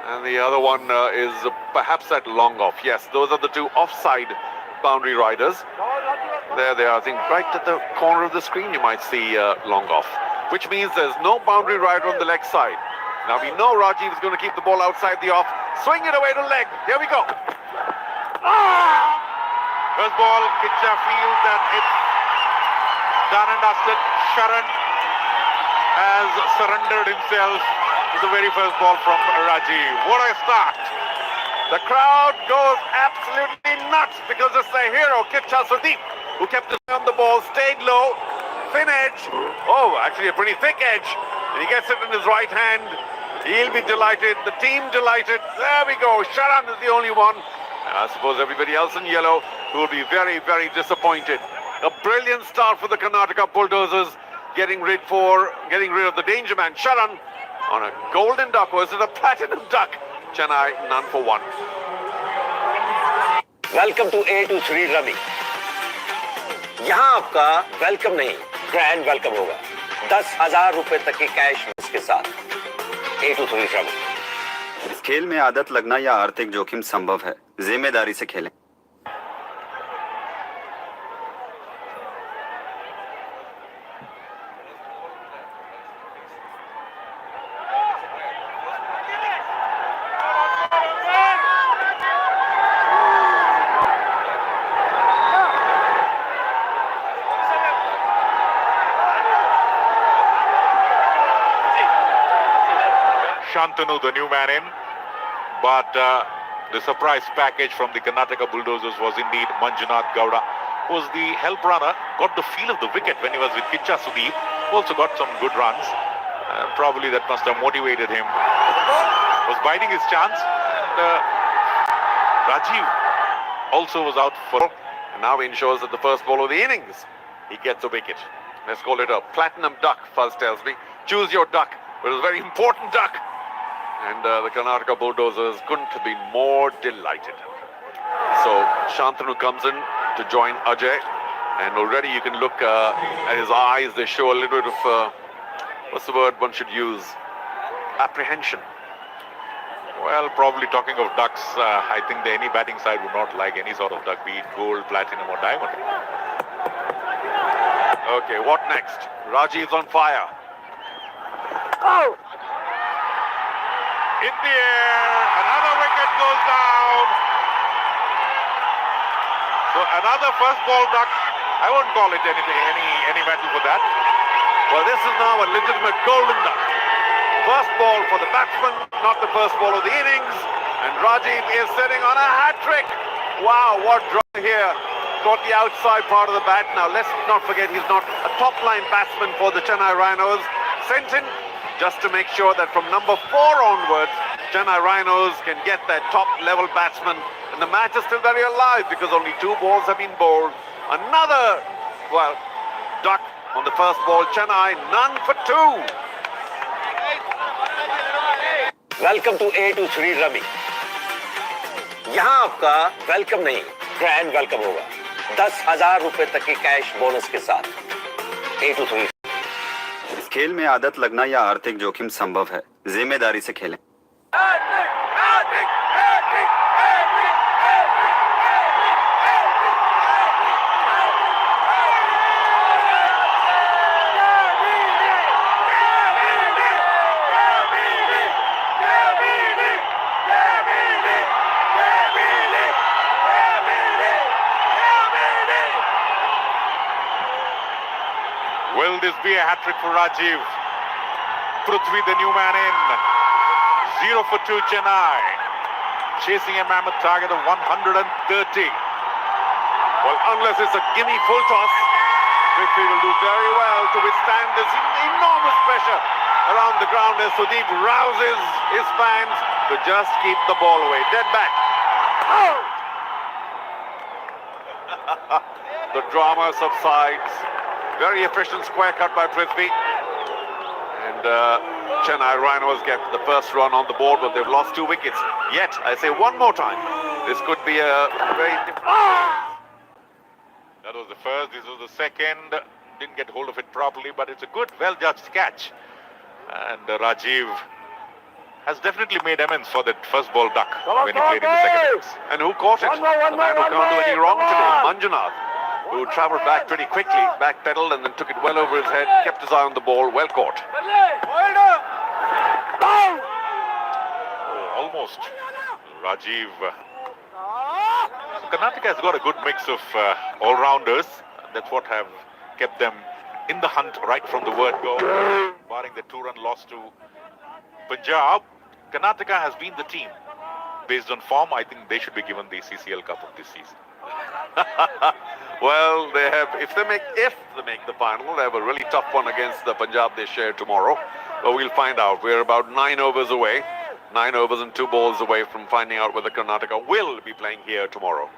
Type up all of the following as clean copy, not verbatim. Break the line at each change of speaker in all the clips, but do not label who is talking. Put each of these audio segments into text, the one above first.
And the other one is perhaps that long off. Yes, those are the two offside boundary riders. There they are. I think right at the corner of the screen you might see long off, which means there's no boundary rider on the leg side. Now we know Rajiv is going to keep the ball outside the off. Swing it away to leg. Here we go. First ball, Kitcha feels that it's done and dusted. Sharan has surrendered himself to the very first ball from Rajiv. What a start. The crowd goes absolutely nuts because it's the hero, Kitcha Sudeep, who kept his eye on the ball, stayed low, thin edge. Oh, actually a pretty thick edge. And he gets it in his right hand. He'll be delighted. The team delighted. There we go. Sharan is the only one. And I suppose everybody else in yellow who will be very, very disappointed. A brilliant start for the Karnataka Bulldozers, getting rid of the danger man, Sharan, on a golden duck, or is it a platinum duck? Chennai, none for one.
Welcome to A23 Ravi. यहाँ आपका welcome नहीं, grand welcome होगा 10,000 रुपए तक के cash के साथ। A23 Ravi.
इस खेल में आदत लगना या आर्थिक जोखिम संभव है, जिम्मेदारी से खेलें।
Shantanu, the new man in, but the surprise package from the Karnataka Bulldozers was indeed Manjunath Gowda, who was the help runner, got the feel of the wicket when he was with Kitcha Sudeep, also got some good runs, and probably that must have motivated him. Was biding his chance, and Rajiv also was out for, and now ensures that the first ball of the innings, he gets a wicket. Let's call it a platinum duck, Fuzz tells me. Choose your duck. It was a very important duck. And the Karnataka Bulldozers couldn't have been more delighted. So Shantanu comes in to join Ajay. And already you can look at his eyes. They show a little bit of, what's the word one should use? Apprehension. Well, probably talking of ducks, I think any batting side would not like any sort of duck, be it gold, platinum or diamond. Okay, what next? Rajiv's on fire. Oh! In the air, another wicket goes down. So another first ball duck. I won't call it anything, any medal for that. Well, this is now a legitimate golden duck. First ball for the batsman, not the first ball of the innings. And Rajiv is sitting on a hat-trick. Wow, what draw here. Got the outside part of the bat. Now, let's not forget he's not a top-line batsman for the Chennai Rhinos. Sent in just to make sure that from number 4 onwards, Chennai Rhinos can get that top-level batsman. And the match is still very alive because only 2 balls have been bowled. Another, well, duck on the first ball. Chennai, none for 2.
Welcome to A23 Ravi. यहाँ आपका welcome नहीं, grand welcome होगा 10,000 रुपए तक के cash bonus के साथ। A23।
इस खेल में आदत लगना या आर्थिक जोखिम संभव है, जिम्मेदारी से खेलें।
Will this be a hat-trick for Rajiv? Prithvi, the new man in. 0 for 2 Chennai. Chasing a mammoth target of 130. Well, unless it's a gimme full toss, Prithvi will do very well to withstand this enormous pressure around the ground as Sudeep rouses his fans to just keep the ball away. Dead back. Oh! The drama subsides. Very efficient square cut by Prithvi. And Chennai Rhinos get the first run on the board, but they've lost 2 wickets. Yet, I say one more time, this could be a very different... That was the first, this was the second. Didn't get hold of it properly, but it's a good, well-judged catch. And Rajiv has definitely made amends for that first ball duck when he played in the second innings.
And who caught it? The man who can't do any wrong today, Manjunath, who travelled back pretty quickly, backpedaled and then took it well over his head, kept his eye on the ball, well caught.
Oh, almost. Rajiv. So Karnataka has got a good mix of all-rounders. That's what have kept them in the hunt right from the word go. Barring the 2-run loss to Punjab, Karnataka has been the team. Based on form, I think they should be given the CCL Cup of this season.
Well, they have, if they make the final, they have a really tough one against the Punjab they share tomorrow. But we'll find out. We're about 9 overs away. 9 overs and 2 balls away from finding out whether Karnataka will be playing here tomorrow.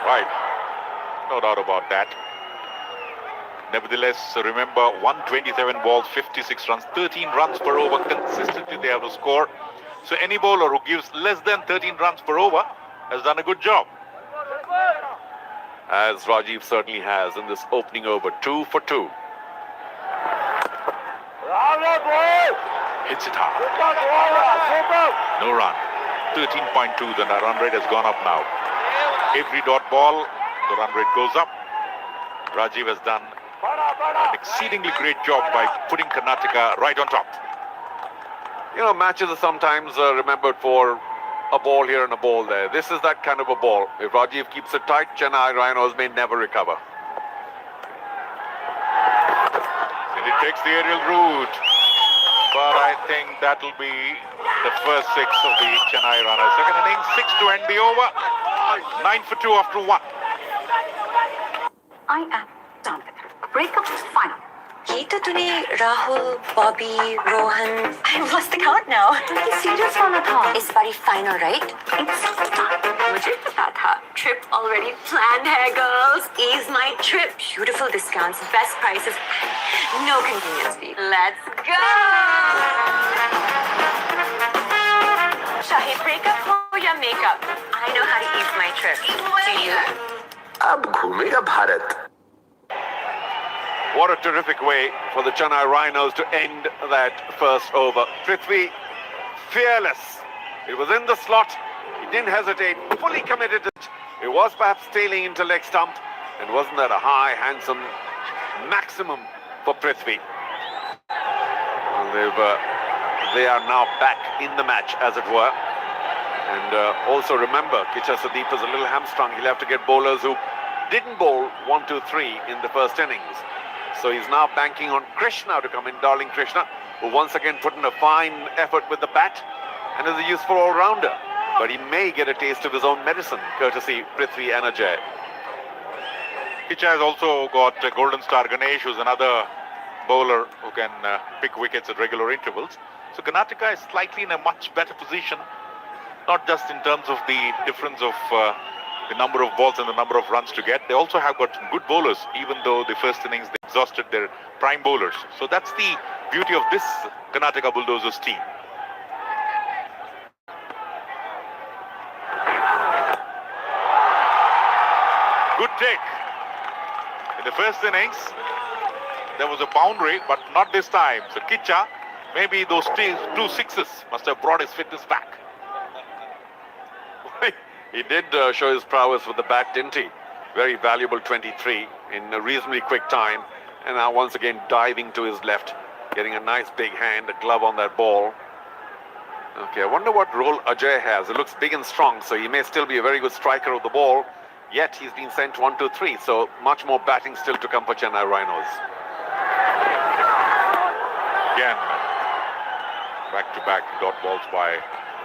Right. No doubt about that. Nevertheless, remember 127 balls, 56 runs, 13 runs per over. Consistently they have to score. So any bowler who gives less than 13 runs per over has done a good job.
As Rajiv certainly has in this opening over. 2 for 2.
Hits it hard. No run. 13.2. The run rate has gone up now. Every dot ball, the run rate goes up. Rajiv has done an exceedingly great job by putting Karnataka right on top.
You know, matches are sometimes remembered for a ball here and a ball there. This is that kind of a ball. If Rajiv keeps it tight, Chennai Rhinos may never recover.
And it takes the aerial route. But I think that will be the first 6 of the Chennai Rhinos. Second innings, 6 to end the over. 9 for 2 after 1.
I am done with her. Breakup is final. ये तो तूने Rahul, Bobby, Rohan, I lost the count now. तुमने serious होना था. इस बारी final, right? It's done. मुझे पता था. Trip already planned है, girls. Ease my trip. Beautiful discounts, best prices, no convenience fee. Let's go. Shahid, breakup हो या makeup? I know how to ease my trip. Do you?
अब घूमेगा Bharat.
What a terrific way for the Chennai Rhinos to end that first over. Prithvi, fearless. It was in the slot. He didn't hesitate, fully committed it. It was perhaps tailing into leg stump. And wasn't that a high, handsome maximum for Prithvi? Well, they are now back in the match, as it were. And also remember, Kicha Sudeep is a little hamstrung. He'll have to get bowlers who didn't bowl 1, 2, 3 in the first innings. So he's now banking on Krishna to come in, darling Krishna, who once again put in a fine effort with the bat and is a useful all-rounder. But he may get a taste of his own medicine, courtesy Prithvi and Ajay.
Kicha has also got Golden Star Ganesh, who's another bowler who can pick wickets at regular intervals. So Karnataka is slightly in a much better position, not just in terms of the difference of the number of balls and the number of runs to get. They also have got some good bowlers, even though the first innings they exhausted their prime bowlers. So that's the beauty of this Karnataka Bulldozers team. Good take. In the first innings, there was a boundary, but not this time. So Kicha, maybe those 2 sixes must have brought his fitness back.
He did show his prowess with the bat, didn't he? Very valuable 23 in a reasonably quick time. And now once again diving to his left, getting a nice big hand, a glove on that ball. Okay, I wonder what role Ajay has. It looks big and strong, so he may still be a very good striker of the ball. Yet he's been sent 1, 2, 3, so much more batting still to come for Chennai Rhinos.
Again, back-to-back dot balls by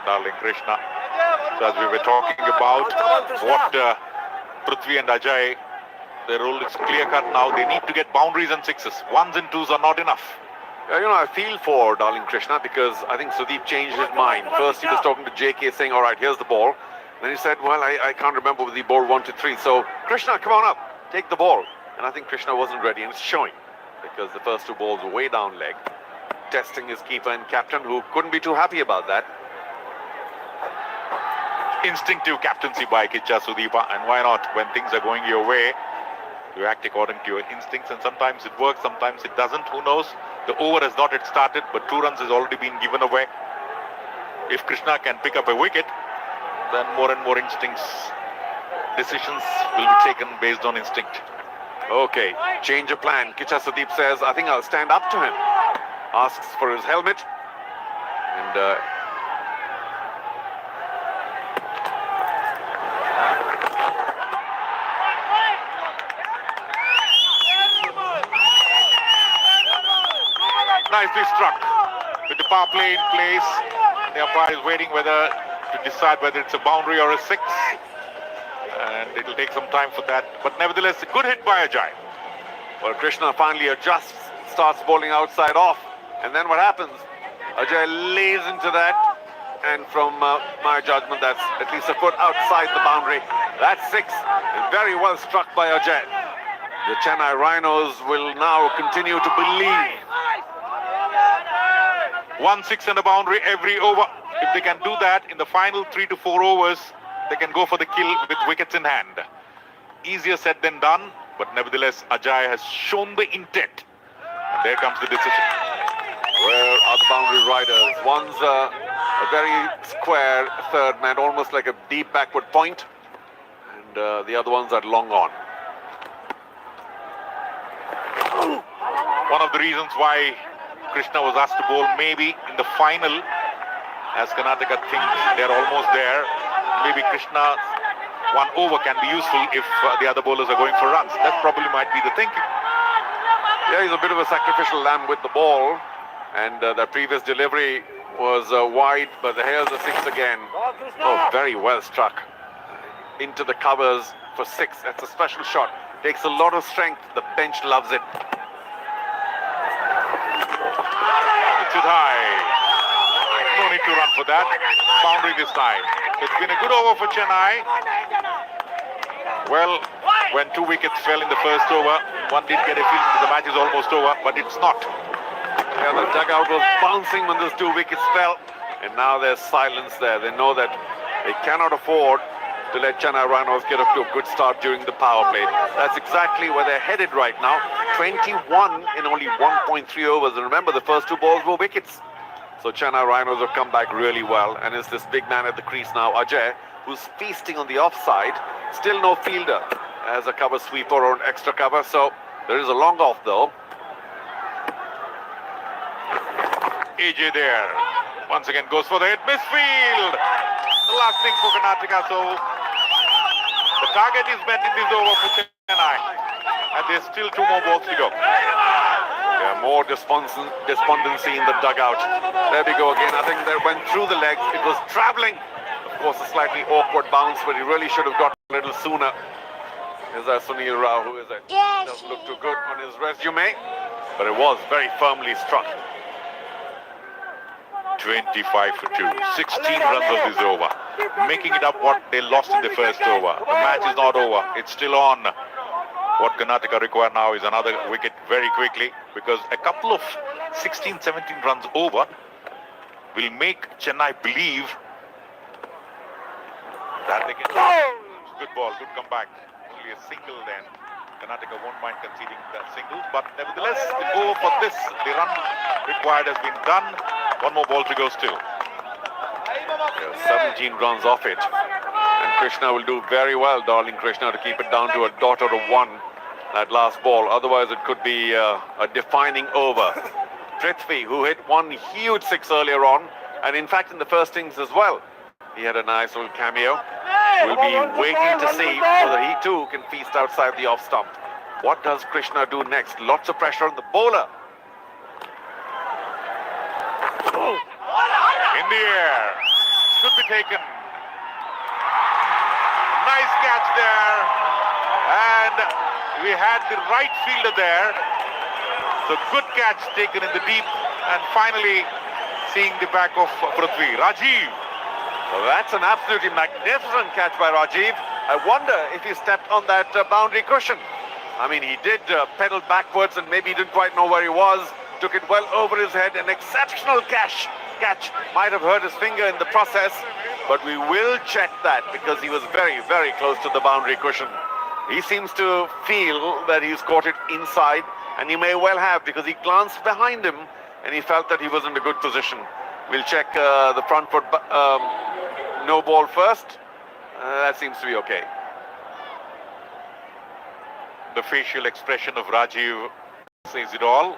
darling Krishna. So as we were talking about what Prithvi and Ajay, their role is clear-cut now. They need to get boundaries and sixes. 1s and 2s are not enough.
You know, I feel for darling Krishna because I think Sudeep changed his mind. First he was talking to JK saying, all right, here's the ball. Then he said, well, I can't remember whether he bowled 1, 2, 3. So, Krishna, come on up, take the ball. And I think Krishna wasn't ready, and it's showing because the first 2 balls were way down leg, testing his keeper and captain, who couldn't be too happy about that.
Instinctive captaincy by Kicha Sudeepa, and why not? When things are going your way, you act according to your instincts, and sometimes it works, sometimes it doesn't. Who knows? The over has not yet started, but 2 runs has already been given away. If Krishna can pick up a wicket, then more and more decisions will be taken based on instinct.
Okay, change of plan. Kicha Sudeep says, I think I'll stand up to him. Asks for his helmet. And
nicely struck. With the power play in place, the umpire is waiting to decide whether it's a boundary or a 6. And it'll take some time for that. But nevertheless, a good hit by Ajay.
well, Krishna finally adjusts, starts bowling outside off. And then what happens? Ajay lays into that. And from my judgment, that's at least a foot outside the boundary. That's 6. Very well struck by Ajay. The Chennai Rhinos will now continue to believe.
1 6 and a boundary every over. If they can do that in the final 3 to 4 overs, they can go for the kill with wickets in hand. Easier said than done, but nevertheless, Ajay has shown the intent. And there comes the decision.
Where are the boundary riders? One's a very square third man, almost like a deep backward point. And the other ones are long on.
One of the reasons why Krishna was asked to bowl maybe in the final, as Karnataka thinks they're almost there. Maybe Krishna's 1 over can be useful if the other bowlers are going for runs. That probably might be the thinking.
Yeah, he's a bit of a sacrificial lamb with the ball. And that previous delivery was wide, but here's a 6 again. Oh, very well struck. Into the covers for 6. That's a special shot. Takes a lot of strength. The bench loves it.
It's it high. No need to run for that. Boundary this time. It's been a good over for Chennai. Well, when 2 wickets fell in the first over, one did get a feeling that the match is almost over, but it's not.
Yeah, the dugout was bouncing when those 2 wickets fell. And now there's silence there. They know that they cannot afford to let Chennai Rhinos get off to a good start during the power play. That's exactly where they're headed right now. 21 in only 1.3 overs. And remember, the first 2 balls were wickets. So Chennai Rhinos have come back really well. And it's this big man at the crease now, Ajay, who's feasting on the offside. Still no fielder as a cover sweeper or an extra cover. So there is a long off though.
AJ there. Once again goes for the hit. Misfield. The last thing for Karnataka. So the target is met in this over for Chennai. And there's still 2 more balls to go.
Yeah, more despondency in the dugout. There we go again. I think that went through the legs. It was traveling. Of course, a slightly awkward bounce, but he really should have got a little sooner. Is that Sunil Rao, who is it? Doesn't look too good on his resume, but it was very firmly struck.
25 for 2. 16 runs of this over. Making it up what they lost in the first over. The match is not over. It's still on. What Karnataka require now is another wicket very quickly, because a couple of 16, 17 runs over will make Chennai believe that they can... Good ball, good comeback. Only a single then. Karnataka won't mind conceding that single, but nevertheless, the over for this, the run required has been done. 1 more ball to go still.
Yeah, 17 runs off it. And Krishna will do very well, darling Krishna, to keep it down to a dot or a 1, that last ball. Otherwise, it could be a defining over. Prithvi, who hit 1 huge 6 earlier on, and in fact in the first innings as well, he had a nice little cameo. We'll be waiting to see whether he too can feast outside the off stump. What does Krishna do next? Lots of pressure on the bowler.
In the air. Should be taken. Nice catch there. And we had the right fielder there. So good catch taken in the deep. And finally seeing the back of Prithvi. Rajiv.
Well, that's an absolutely magnificent catch by Rajiv. I wonder if he stepped on that boundary cushion. I mean, he did pedal backwards and maybe he didn't quite know where he was. Took it well over his head. An exceptional catch. Might have hurt his finger in the process, but we will check that because he was very, very close to the boundary cushion. He seems to feel that he's caught it inside And he may well have, because he glanced behind him and he felt that he was in a good position. We'll check the front foot no ball first. That seems to be okay.
The facial expression of Rajiv says it all.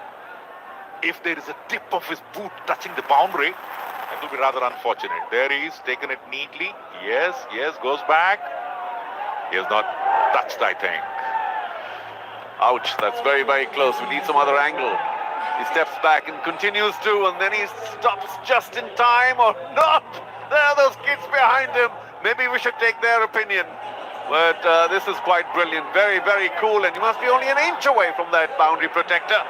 If there is a tip of his boot touching the boundary, it will be rather unfortunate. There he is, taken it neatly. Yes, goes back. He has not touched, I think.
Ouch, that's very, very close. We need some other angle. He steps back and continues to, and then he stops just in time, or not. There are those kids behind him. Maybe we should take their opinion. But this is quite brilliant. Very, very cool. And he must be only an inch away from that boundary protector.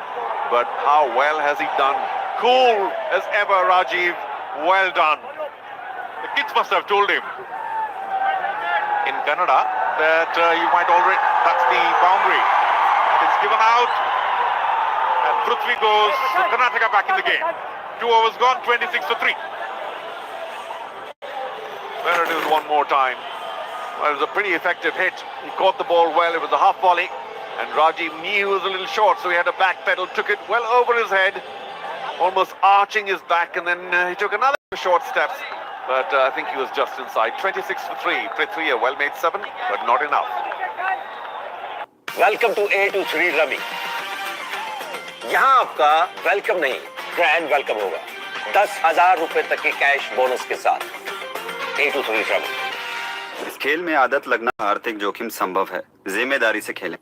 But how well has he done? Cool as ever, Rajiv. Well done.
The kids must have told him in Canada that you might already touch the boundary. It's given out. And Prithvi goes. So Karnataka back in the game. 2 overs gone, 26 for 3.
There it is one more time. Well, it was a pretty effective hit. He caught the ball well. It was a half volley. And Rajiv knew he was a little short, so he had a backpedal, took it well over his head, almost arching his back, and then he took another short steps. But I think he was just inside. 26 for 3. Prithvi, a well-made 7, but not enough.
Welcome to A23 rummy. यहाँ आपका welcome नहीं, grand welcome होगा 10,000 रुपए तक के cash bonus के साथ। A23 rummy.
इस खेल में आदत लगना आर्थिक जोखिम संभव है, जिम्मेदारी से खेलें।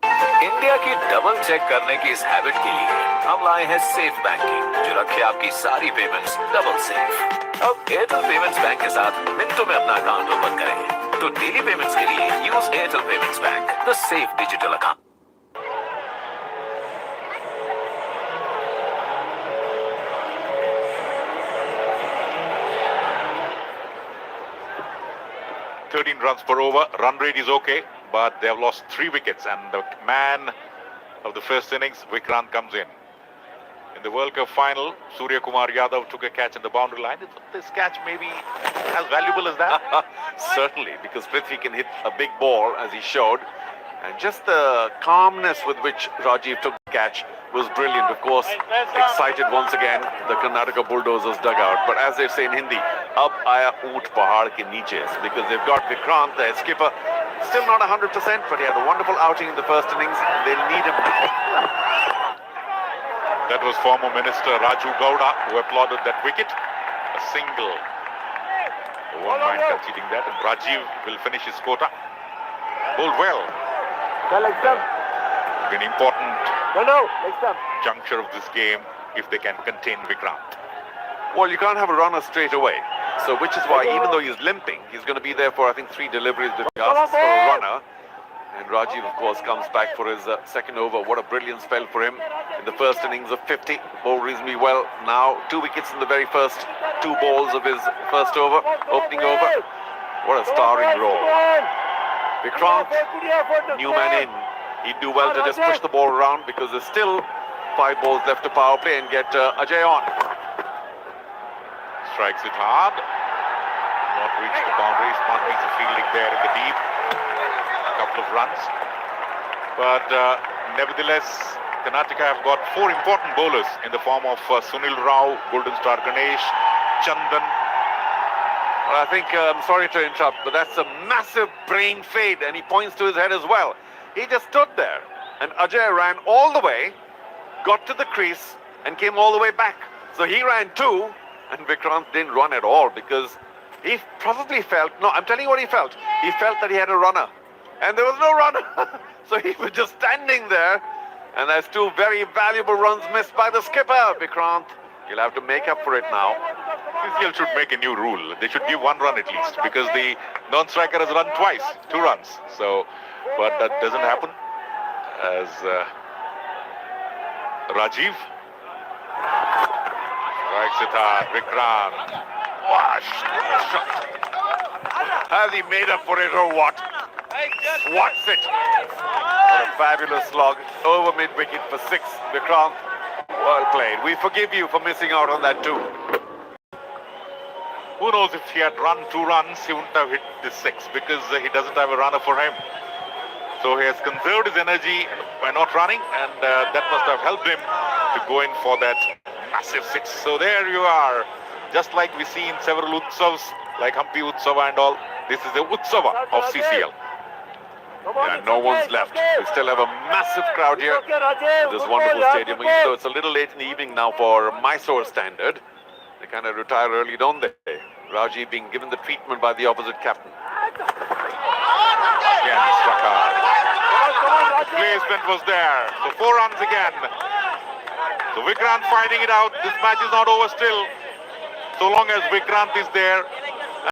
इंडिया की डबल चेक करने की इस हैबिट के लिए हम लाए हैं सेफ बैंकिंग, जो रखे आपकी सारी पेमेंट्स डबल सेफ। अब एयरटेल पेमेंट्स बैंक के साथ मिनटों में अपना अकाउंट ओपन करें। तो डेली पेमेंट्स के लिए use Airtel payments bank, the safe digital account.
13 runs per over. Run rate is okay, but they have lost 3 wickets. And the man of the first innings, Vikrant, comes in. In the World Cup final, Surya Kumar Yadav took a catch in the boundary line. Is this catch maybe as valuable as that?
Certainly, because Prithvi can hit a big ball, as he showed. And just the calmness with which Rajiv took the catch was brilliant. Of course, excited once again, the Karnataka Bulldozers dugout. But as they say in Hindi, ab aaya oot pahad ke niche, because they've got Vikrant, their skipper, still not 100%, but he had a wonderful outing in the first innings, and they'll need him.
That was former Minister Raju Gowda who applauded that wicket. A single. I won't mind conceding that. And Rajiv will finish his quota. Bowled well. An important juncture of this game if they can contain Vikrant.
Well, you can't have a runner straight away. So, which is why, even though he's limping, he's going to be there for, I think, 3 deliveries that he asks for a runner. And Rajiv, of course, comes back for his second over. What a brilliant spell for him in the first innings of 50. Bowled reasonably well. Now, 2 wickets in the very first 2 balls of his first over, opening over. What a starring role. Vikrant, new man in. He'd do well to just push the ball around because there's still 5 balls left to power play and get Ajay on.
Strikes it hard. Not reached the boundary. Smart piece of fielding there in the deep. A couple of runs. But nevertheless, Karnataka have got 4 important bowlers in the form of Sunil Rao, Golden Star Ganesh, Chandan.
Well, I think, I'm sorry to interrupt, but that's a massive brain fade, and he points to his head as well. He just stood there, and Ajay ran all the way, got to the crease, and came all the way back. So he ran too, and Vikrant didn't run at all because he probably felt, no, I'm telling you what he felt. He felt that he had a runner, and there was no runner. So he was just standing there, and there's 2 very valuable runs missed by the skipper, Vikrant. You'll have to make up for it now.
CCL should make a new rule. They should give 1 run at least because the non-striker has run twice, 2 runs. So, but that doesn't happen as Rajiv strikes it hard. Vikrant.
Has he made up for it or what? Swats it. What a fabulous slog. Over mid-wicket for 6. Vikrant, well played. We forgive you for missing out on that too.
Who knows, if he had run 2 runs, he wouldn't have hit the 6 because he doesn't have a runner for him. So he has conserved his energy by not running, and that must have helped him to go in for that massive six. So there you are. Just like we see in several Utsavs, like Hampi Utsava and all, this is the Utsava of CCL.
And no one's left. We still have a massive crowd here in this wonderful stadium. Even though it's a little late in the evening now for Mysore standard, they kind of retire early, don't they? Raji being given the treatment by the opposite captain.
Again, struck hard. Placement was there. So 4 runs again. So Vikrant finding it out. This match is not over still. So long as Vikrant is there,